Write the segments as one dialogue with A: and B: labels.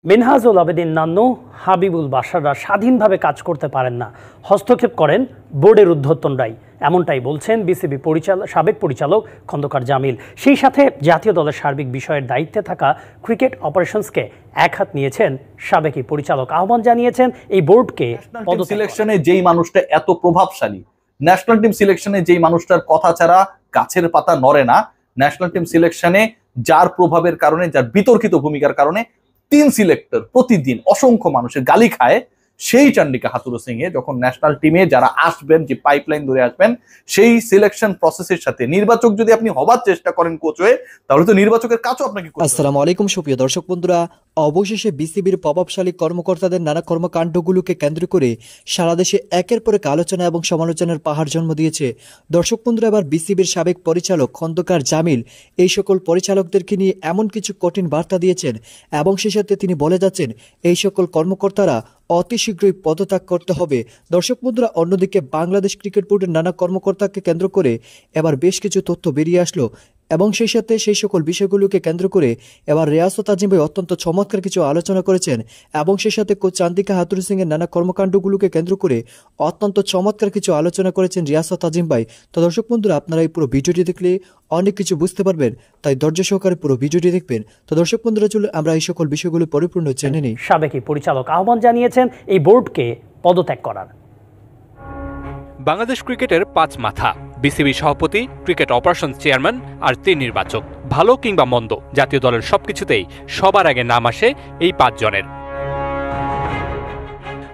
A: মিনহাজুল আবেদিন নান্নু, হাবিবুল বাশাররা স্বাধীনভাবে কাজ করতে পারেন না, হস্তক্ষেপ করেন বোর্ডের ঊর্ধ্বতনরাই, এমনটাই বলছেন বিসিবি সাবেক পরিচালক খন্দকার জামিল। সেই সাথে জাতীয় দলের সার্বিক বিষয়ের দায়িত্বে থাকা ক্রিকেট অপারেশনসকে একহাত নিয়েছেন সাবেক পরিচালক। আহ্বান জানিয়েছেন এই বোর্ডকে
B: সিলেকশনে যেই মানুষটা এত প্রভাবশালী, ন্যাশনাল টিম সিলেকশনে যেই মানুষটার কথা ছাড়া গাছের পাতা নড়ে না, ন্যাশনাল টিম সিলেকশনে যার প্রভাবের কারণে, যার বিতর্কিত ভূমিকার কারণে 3 সিলেক্টর প্রতিদিন অসংখ্য মানুষের গালি খায়, সেই চন্ডিকা হাথুরু সিং এ যখন ন্যাশনাল টিমে যারা আসবেন, যে পাইপলাইন ধরে আসবেন, সেই সিলেকশন প্রসেসের সাথে নির্বাচক যদি আপনি হবার চেষ্টা করেন কোচ হয়ে, তাহলে তো নির্বাচকের কাজও আপনাকে করতে হবে।
C: আসসালামু আলাইকুম সুপ্রিয় দর্শক বন্ধুরা, অবশেষে বিসিবির প্রভাবশালী কর্মকর্তাদের নানা কর্মকাণ্ডগুলোকে কেন্দ্র করে সারা দেশে একের পর এক আলোচনা এবং সমালোচনার পাহাড় জন্ম দিয়েছে। দর্শক বন্ধুরা, এবার বিসিবির সাবেক পরিচালক খন্দকার জামিল এই সকল পরিচালকদেরকে নিয়ে এমন কিছু কঠিন বার্তা দিয়েছেন এবং সেই সাথে তিনি বলে যাচ্ছেন এই সকল কর্মকর্তারা অতি শীঘ্রই পদত্যাগ করতে হবে। দর্শক বন্ধুরা, অন্যদিকে বাংলাদেশ ক্রিকেট বোর্ডের নানা কর্মকর্তাকে কেন্দ্র করে এবার বেশ কিছু তথ্য বেরিয়ে আসলো এবং সেই সাথে সেই সকল বিষয়গুলোকে কেন্দ্র করে এবার রিয়াসত আজিম ভাই অত্যন্ত চমৎকার কিছু আলোচনা করেছেন এবং সেই সাথে কোচ চন্ডিকা হাথুরু সিং এর নানা কর্মকাণ্ডগুলোকে কেন্দ্র করে অত্যন্ত চমৎকার কিছু আলোচনা করেছেন রিয়াসত আজিম ভাই। তো দর্শক বন্ধুরা, আপনারা এই পুরো ভিডিওটি দেখলে অনেক কিছু বুঝতে পারবেন, তাই ধৈর্য সহকারে পুরো ভিডিওটি দেখবেন। তো দর্শক বন্ধুরা, চলে আমরা এই সকল বিষয়গুলো পরিপূর্ণ জেনে নিই।
A: সাবেক পরিচালক আহ্বান জানিয়েছেন এই বোর্ডকে পদত্যাগ করার।
D: বাংলাদেশ ক্রিকেটের 5 মাথা, বিসিবি সভাপতি, ক্রিকেট অপারেশনস চেয়ারম্যান আর 3 নির্বাচক। ভালো কিংবা মন্দ, জাতীয় দলের সবকিছুতেই সবার আগে নাম আসে এই 5 জনের।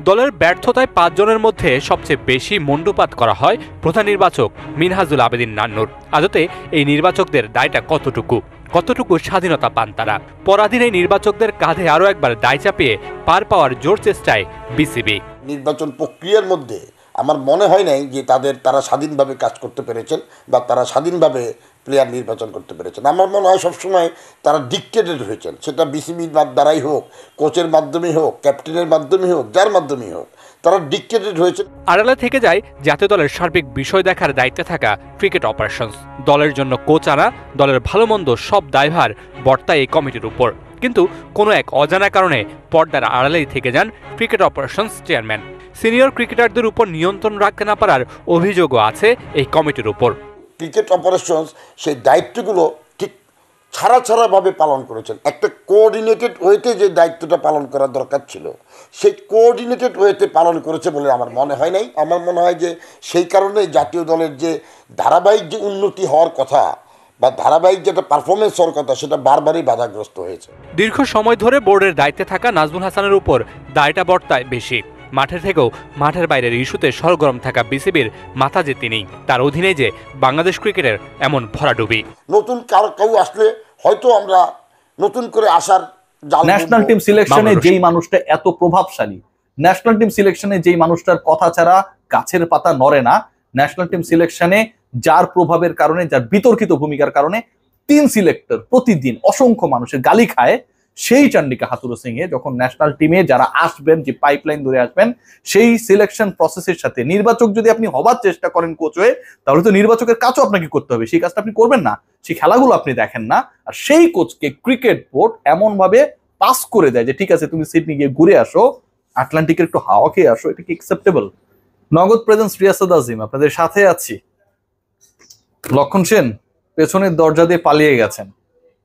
D: দলের ব্যর্থতায় 5 জনের মধ্যে সবচেয়ে বেশি মুণ্ডুপাত করা হয় প্রধান নির্বাচক মিনহাজুল আবেদিন নান্নুর। আদতে এই নির্বাচকদের দায়টা কতটুকু স্বাধীনতা পান তারা? পরাধীন এই নির্বাচকদের কাঁধে আরও একবার দায় চাপিয়ে পার পাওয়ার জোর চেষ্টায় বিসিবি।
E: নির্বাচন প্রক্রিয়ার মধ্যে আমার মনে হয় নাই যে তারা স্বাধীনভাবে কাজ করতে পেরেছেন বা তারা স্বাধীনভাবে প্লেয়ার নির্বাচন করতে পেরেছেন। আমার মনে হয় সবসময় তারা ডিক্টেটেড হয়েছেন, সেটা বিসিবির দ্বারাই হোক, কোচের মাধ্যমে হোক, ক্যাপ্টেনের মাধ্যমে হোক, যার মাধ্যমেই হোক, তারা ডিক্টেটেড হয়েছেন।
D: আড়ালে থেকে যায় জাতীয় দলের সার্বিক বিষয় দেখার দায়িত্বে থাকা ক্রিকেট অপারেশনস। দলের জন্য কোচ আনা, দলের ভালো মন্দ সব দায়ভার বর্তায় এই কমিটির উপর। কিন্তু কোনো এক অজানা কারণে পর্দার আড়ালেই থেকে যান ক্রিকেট অপারেশনস চেয়ারম্যান। সিনিয়র ক্রিকেটারদের উপর নিয়ন্ত্রণ রাখতে না পারার অভিযোগও আছে এই কমিটির উপর।
E: ক্রিকেট অপারেশনস সেই দায়িত্বগুলো ঠিক ছাড়াভাবে পালন করেছেন। একটা কোঅর্ডিনেটেড ওয়েতে যে দায়িত্বটা পালন করা দরকার ছিল, সেই কোঅর্ডিনেটেড ওয়েতে পালন করেছে বলে আমার মনে হয় নাই। আমার মনে হয় যে সেই কারণে জাতীয় দলের যে ধারাবাহিক যে উন্নতি হওয়ার কথা বা ধারাবাহিক যেটা পারফরমেন্স হওয়ার কথা, সেটা বারবারই বাধাগ্রস্ত হয়েছে।
D: দীর্ঘ সময় ধরে বোর্ডের দায়িত্বে থাকা নাজমুল হাসানের উপর দায়টা বর্তায় বেশি। মাঠের থেকেও মাঠের বাইরের ইস্যুতে সরগরম থাকা বিসিবির মাথা যে তিনি, তার অধীনে যে বাংলাদেশ ক্রিকেটের এমন ভরাডুবি।
E: নতুন কেউ আসলে হয়তো আমরা নতুন করে আসার
B: ন্যাশনাল টিম সিলেকশনে যেই মানুষটা এত প্রভাবশালী, ন্যাশনাল টিম সিলেকশনে যেই মানুষটার কথা ছাড়া গাছের পাতা নড়ে না, ন্যাশনাল টিম সিলেকশনে যার প্রভাবের কারণে, যার বিতর্কিত ভূমিকার কারণে 3 সিলেক্টর প্রতিদিন অসংখ্য মানুষের গালি খায়, সেই চন্ডিকা হাথুরু সিং এ যখন ন্যাশনাল টিমে যারা আসবেন, যে পাইপলাইন ধরে আসবেন, সেই সিলেকশন প্রসেসের সাথে নির্বাচক যদি আপনি হবার চেষ্টা করেন কোচ হয়ে, তাহলে তো নির্বাচকের কাজও আপনাকে করতে হবে। সেই কাজটা আপনি করবেন না, সেই খেলাগুলো আপনি দেখেন না। আর সেই কোচকে ক্রিকেট বোর্ড এমন ভাবে পাস করে দেয় যে ঠিক আছে, তুমি সিডনি গিয়ে ঘুরে আসো, আটলান্টিকের একটু হাওয়া খেয়ে আসো, এটা কি অ্যাকসেপ্টেবল? নগদ প্রেজেন্স রিয়াসত আজিম, আপনাদের সাথে আছি। লক্ষণ সেন পেছনের দরজা দিয়ে পালিয়ে গেছেন।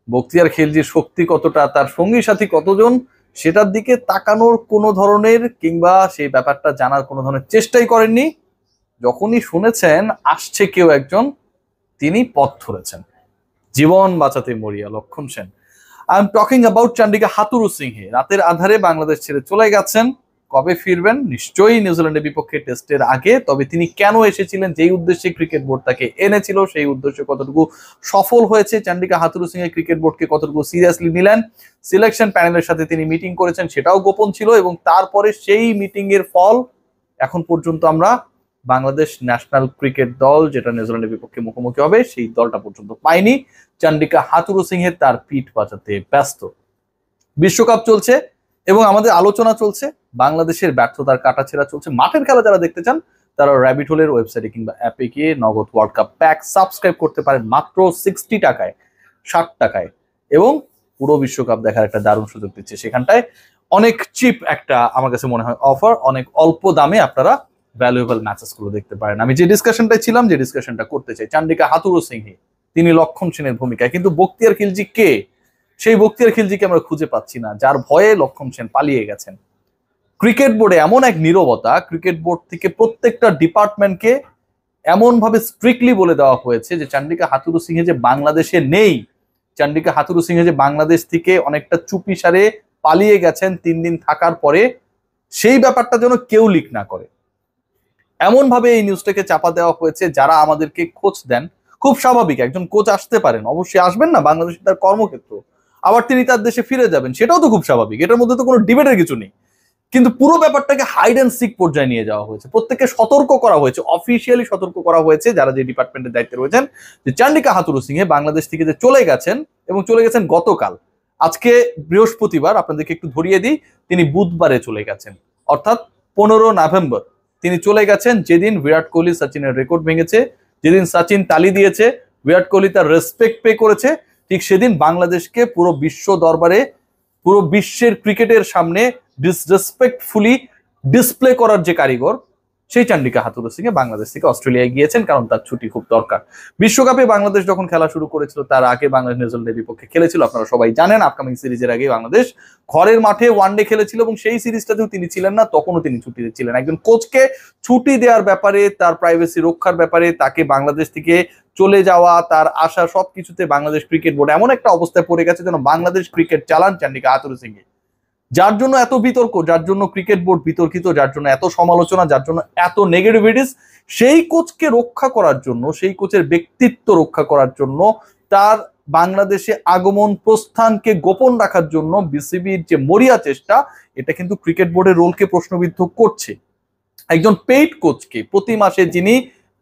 B: বখতিয়ার খিলজির শক্তি কতটা, তার সঙ্গী সাথী কতজন, সেটার দিকে তাকানোর কোনো ধরনের কিংবা সেই ব্যাপারটা জানার কোনো ধরনের চেষ্টাই করেননি। যখনই শুনেছেন আসছে কেউ একজন, তিনি পথ ধরেছেন। জীবন বাঁচাতে মরিয়া লক্ষণ Sen. I am talking about Chandika Hathuru Singh. রাতের আধারে বাংলাদেশ ছেড়ে চলে গেছেন। কবে ফিরবেন? নিশ্চয়ই নিউজিল্যান্ডের বিপক্ষে টেস্টের আগে। তবে তিনি কেন এসেছিলেন, যেই উদ্দেশ্যে ক্রিকেট বোর্ড তাকে এনেছিল, সেই উদ্দেশ্যে কতটুকু সফল হয়েছে, চন্ডিকা হাথুরু সিং এর ক্রিকেট বোর্ডকে কতটুকু সিরিয়াসলি নিলেন, সিলেকশন প্যানেলের সাথে তিনি মিটিং করেছেন, সেটাও গোপন ছিল। এবং তারপরে সেই মিটিং এর ফল এখন পর্যন্ত আমরা বাংলাদেশ ন্যাশনাল ক্রিকেট দল, যেটা নিউজিল্যান্ডের বিপক্ষে মুখোমুখি হবে, সেই দলটা পর্যন্ত পাইনি। চন্ডিকা হাথুরু সিং এর তার পিঠ বাঁচাতে ব্যস্ত। বিশ্বকাপ চলছে এবং আমাদের আলোচনা চলছে, বাংলাদেশের ব্যর্থতার কাটাছেঁড়া চলছে। মাঠের খেলা যারা দেখতে চান, তারা র্যাবিট হোলের ওয়েবসাইটে কিংবা অ্যাপে গিয়ে নগদ ওয়ার্ল্ড কাপ প্যাক সাবস্ক্রাইব করতে পারেন মাত্র 60 টাকায়, 60 টাকায়। এবং পুরো বিশ্বকাপ দেখার একটা দারুণ সুযোগ দিচ্ছে। সেখানটায় অনেক চিপ একটা আমার কাছে মনে হয় অফার, অনেক অল্প দামে আপনারা ভ্যালুয়েবল ম্যাচেস গুলো দেখতে পারেন। আমি যে ডিসকাশনটাই ছিলাম, যে ডিসকাশনটা করতে চাই, চান্ডিকা হাথুরুসিংহে তিনি লক্ষণ সেনের ভূমিকায়, কিন্তু বখতিয়ার খিলজি কে? সেই বখতিয়ার খিলজিকে আমরা খুঁজে পাচ্ছি না, যার ভয়ে লক্ষণ সেন পালিয়ে গেছেন। ক্রিকেট বোর্ডে এমন এক নীরবতা, ক্রিকেট বোর্ড থেকে প্রত্যেকটা ডিপার্টমেন্টকে এমন ভাবে স্ট্রিক্টলি বলে দেওয়া হয়েছে যে চান্ডিকা হাথুরুসিংহে যে বাংলাদেশে নেই, চান্ডিকা হাথুরুসিংহে যে বাংলাদেশ থেকে অনেকটা চুপি সারে পালিয়ে গেছেন 3 দিন থাকার পরে, সেই ব্যাপারটা যেন কেউ লিক না করে, এমন ভাবে এই নিউজটাকে চাপা দেওয়া হয়েছে। যারা আমাদেরকে কোচ দেন, খুব স্বাভাবিক, একজন কোচ আসতে পারেন, অবশ্যই আসবেন না, বাংলাদেশে তার কর্মক্ষেত্র, আবার তিনি তার দেশে ফিরে যাবেন, সেটাও তো খুব স্বাভাবিক, এটার মধ্যে তো কোনো ডিবেটের কিছু নেই। কিন্তু পুরো ব্যাপারটাকে হাইড অ্যান্ড সিক পর্যায়ে নিয়ে যাওয়া হয়েছে, প্রত্যেককে সতর্ক করা হয়েছে, অফিসিয়ালি সতর্ক করা হয়েছে যারা যে ডিপার্টমেন্টের দায়িত্বে রয়েছেন, যে চান্ডিকা হাথুরুসিংহে বাংলাদেশ থেকে যে চলে গেছেন, এবং চলে গেছেন গতকাল, আজকে বৃহস্পতিবার, আপনাদেরকে একটু ধরিয়ে দিই, তিনি বুধবারে চলে গেছেন, অর্থাৎ 15 নভেম্বর তিনি চলে গেছেন, যেদিন বিরাট কোহলি সচিনের রেকর্ড ভেঙেছে, যেদিন সচিন তালি দিয়েছে, বিরাট কোহলি তার রেসপেক্ট পে করেছে, ঠিক সেদিন বাংলাদেশকে পুরো বিশ্ব দরবারে, পুরো বিশ্বের ক্রিকেটের সামনে ডিসরেসপেক্টফুলি ডিসপ্লে করার যে কারিগর, সেই চান্ডিকা হাথুরুসিংহে বাংলাদেশ থেকে অস্ট্রেলিয়ায় গিয়েছেন, কারণ তার ছুটি খুব দরকার। বিশ্বকাপে বাংলাদেশ যখন খেলা শুরু করেছিল, তার আগে বাংলাদেশ নিউজিল্যান্ডের বিপক্ষে খেলেছিল, আপনারা সবাই জানেন। আপকামিং সিরিজের আগে বাংলাদেশ ঘরের মাঠে ওয়ানডে খেলেছিল, এবং সেই সিরিজটাতেও তিনি ছিলেন না, তখনও তিনি ছুটিতে ছিলেন। একজন কোচকে ছুটি দেওয়ার ব্যাপারে, তার প্রাইভেসি রক্ষার ব্যাপারে, তাকে বাংলাদেশ থেকে চলে যাওয়া, তার আশা, সবকিছুতে বাংলাদেশ ক্রিকেট বোর্ড এমন একটা অবস্থায় পড়ে গেছে যেন বাংলাদেশ ক্রিকেট চালান চান্ডিকা হাথুরুসিংহে, যার জন্য এত বিতর্ক, যার জন্য ক্রিকেট বোর্ড বিতর্কিত, যার জন্য এত সমালোচনা, যার জন্য এত নেগেটিভিটিস। সেই কোচকে রক্ষা করার জন্য, সেই কোচের ব্যক্তিত্ব রক্ষা করার জন্য, তার বাংলাদেশে আগমন প্রস্থানকে গোপন রাখার জন্য বিসিবির যে মরিয়া চেষ্টা, এটা কিন্তু ক্রিকেট বোর্ডের রোলকে প্রশ্নবিদ্ধ করছে। একজন পেইড কোচকে প্রতি মাসে যিনি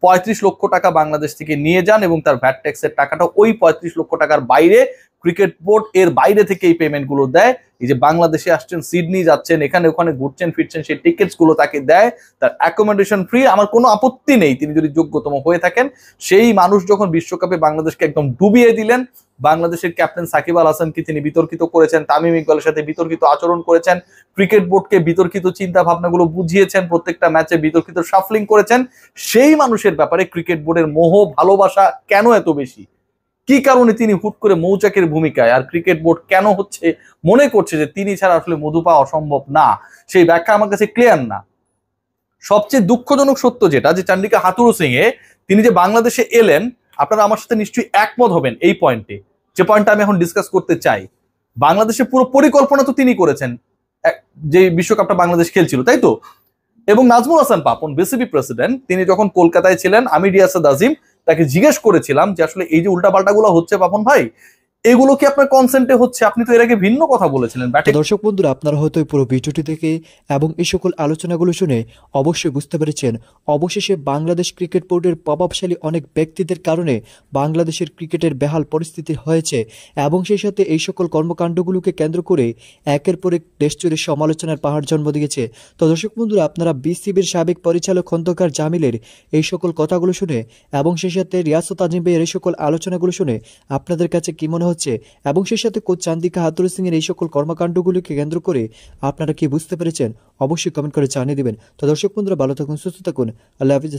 B: 35 লক্ষ টাকা বাংলাদেশ থেকে নিয়ে যান, এবং তার ভ্যাট ট্যাক্সের টাকাটা ওই 35 লক্ষ টাকার বাইরে, ক্রিকেট বোর্ড এর বাইরে থেকে এই পেমেন্ট গুলো দেয়। এই যে বাংলাদেশে আসছেন, সিডনি যাচ্ছেন, এখানে ওখানে ঘুরছেন ফিরছেন, সেই টিকিটস গুলো তাকে দেয়, তার অ্যাকোমোডেশন ফ্রি। আমার কোনো আপত্তি নেই, তিনি যদি যোগ্যতম হয়ে থাকেন। সেই মানুষ যখন বিশ্বকাপে বাংলাদেশকে একদম ডুবিয়ে দিলেন, বাংলাদেশের ক্যাপ্টেন সাকিব আল হাসানকে তিনি বিতর্কিত করেছেন, তামিম ইকবালের সাথে বিতর্কিত আচরণ করেছেন, ক্রিকেট বোর্ডকে বিতর্কিত চিন্তা ভাবনাগুলো বুঝিয়েছেন, প্রত্যেকটা ম্যাচে বিতর্কিত শাফলিং করেছেন, সেই মানুষের ব্যাপারে ক্রিকেট বোর্ডের মোহ ভালোবাসা কেন এত বেশি? কি কারণে তিনি হুট করে মৌচাকের ভূমিকায়, আর ক্রিকেট বোর্ড কেন হচ্ছে মনে করছে যে তিনি ছাড়া আসলে মধু পাওয়া অসম্ভব না? সেই ব্যাখ্যা আমার কাছে ক্লিয়ার না। সবচেয়ে দুঃখজনক সত্য যেটা, যে চান্ডিকা হাথুরুসিংহে তিনি যে বাংলাদেশে এলেন, আপনারা আমার সাথে নিশ্চয়ই একমত হবেন এই পয়েন্টে, যে পয়েন্টটা আমি এখন ডিসকাস করতে চাই। বাংলাদেশের পুরো পরিকল্পনা তো তিনি করেছেন, যে বিশ্বকাপটা বাংলাদেশ খেলছিল, তাই তো? এবং নাজমুল হাসান পাপন, বিসিবি প্রেসিডেন্ট, তিনি যখন কলকাতায় ছিলেন, আমি রিয়াসাদ আজিম তাকে জিজ্ঞেস করেছিলাম যে আসলে এই যে উল্টাপাল্টা গুলো হচ্ছে পাপন ভাই, এগুলো কি আপনার কনসেন্টে হচ্ছে? আপনি তো এর আগে ভিন্ন কথা বলেছিলেন।
C: দর্শক বন্ধুরা, আপনারা হয়তো এই পুরো ভিডিওটি দেখে এবং এই সকল আলোচনাগুলো শুনে অবশ্যই বুঝতে পেরেছেন, অবশেষে বাংলাদেশ ক্রিকেট বোর্ডের প্রভাবশালী অনেক ব্যক্তিদের কারণে বাংলাদেশের ক্রিকেটের বেহাল পরিস্থিতি হয়েছে, এবং সেই সাথে এই সকল কর্মকাণ্ডগুলোকে কেন্দ্র করে একের পর এক দেশজুড়ে সমালোচনার পাহাড় জন্ম দিয়েছে। তো দর্শক বন্ধুরা, আপনারা বিসিবির সাবেক পরিচালক খন্দকার জামিলের এই সকল কথাগুলো শুনে এবং সেই সাথে রিয়াসত আজিম ভাইয়ের এই সকল আলোচনাগুলো শুনে আপনাদের কাছে কি মনে হচ্ছে, এবং সেই সাথে কোচ চান্ডিকা হাথুরুসিংহের এই সকল কর্মকাণ্ডগুলিকে কেন্দ্র করে আপনারা কি বুঝতে পেরেছেন, অবশ্যই কমেন্ট করে জানিয়ে দিবেন। তো দর্শক বন্ধুরা, ভালো থাকুন, সুস্থ থাকুন, আল্লাহ হাফিজ।